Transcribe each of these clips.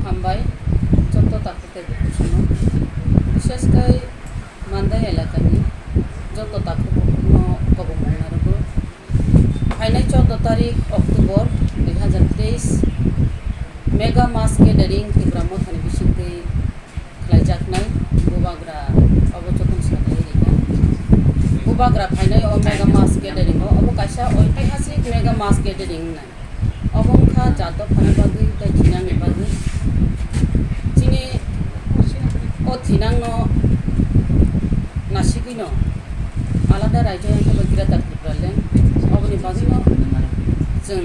हामबाय যত তাকুতে দেখুন বিশেষ করে মান্দাই এলাকানি যত তাকুনো গবমনারবো ফাইনাল 14 তারিখ October 2023 mega mass gathering Tripura থানি বিসিংতে খাইজাকনাই বুবাग्रा অবচেতন সাথে রিকা বুবাग्रा ফাইনাল ও মেগা মাস গেদারিং অব কাইসা ঐতিহাসিক মেগা মাস গেদারিং নাই অবংখা জাত ফানাবাগি তাই থিনাংনি বাগি চিনি ও থিনাংনো নাসিকিনো আলাদা রাজ্য হিসেবে गिरादार ত্রিপুরালেন অবনি বাগিনো जों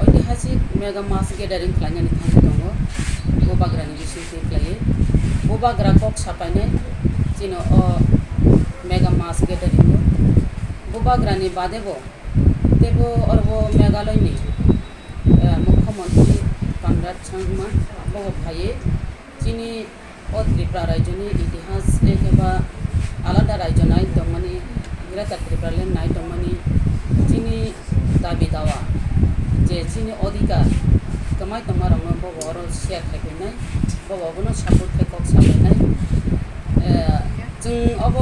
ঐতিহাসিক মেগা মাস গেদারিং খাইনানি থাঙ্গি দङ बुबाग्रानि बिसिंते खालायो बुबाग्रा कक सापायनाय चिनो मेगा मास गैदारिं बुबाग्रानि बादेबो तेबो अरबो मेघालयनि मुख्यमंत्री कनराड सांगमा बबो फायो चिनि त्रिपुरा राज्यनि इतिहास एबा आलादा राज्य नाय दंमानि गिरादार ত্রিপুরালেন नाय दंमानि चिनि दाबि दावा जे चिनि अधिकार कमाय तमारंनो बबो अरो शेयर खायफैनाय बबोनो सापर्ट खायकक सालायनाय जों अब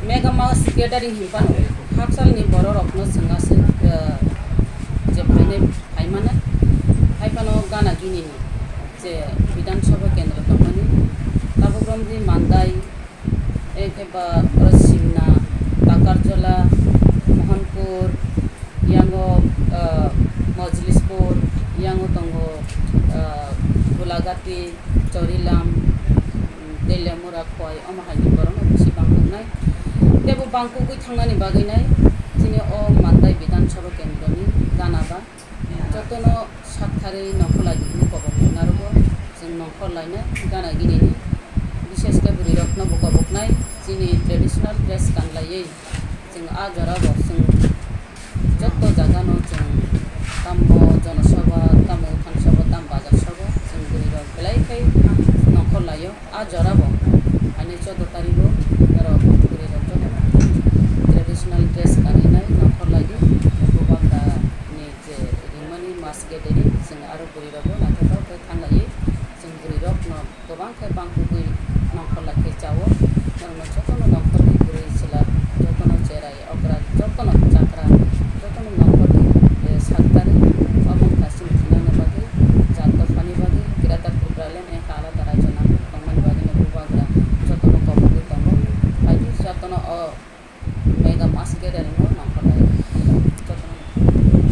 मेगा मास गैदारिं हिंपानो हाकसालनि बर' रखनो जोंगासो जे फाइमाना फाइपानो गाना गिनिनि जे विधानसभा केन्द्र दंमानि ताबुग्रामनि मान्दाय एबा सिमना टाकारजला मोहनपुर यांगो मजलिसपुर यांगो दंगो गुलागाती चौरिलाम देलियामुरा खय अमाहानि बरनो बिसि बांकुनाय तेबो बांकुगै थांनानि बागैनाय दिनै मान्दाय विधानसभा केन्द्रनि गानाबा जतनो सातथारै नखलागिनि गबनारबो जों नखलायना गाना गिनिनि बिसेसके बुरि रत्न बकबकनाय दिनै ट्रेडिशनल ड्रेस गानलायै जों आजराबो जों जत जागानो जों तामो जनसभा तामो थानसभा ताम बाजार सभा जों बुरि रक बेलायखाय नखलायो आजराबो आनि 14 तारिखो आरो बुरि रक ट्रेडिशनल ड्रेस गाननाय नखलायो बुबाग्रानि जे रिमानि मास गैदारिं जों आरो बुरि रक नाथाय थांलायो जों बुरि रक न गोबांखाय बांकुगै नखलाखै जावो नरनो जतनो नखलनि बुरि सिला जतनो जेराय अग्रा जतनो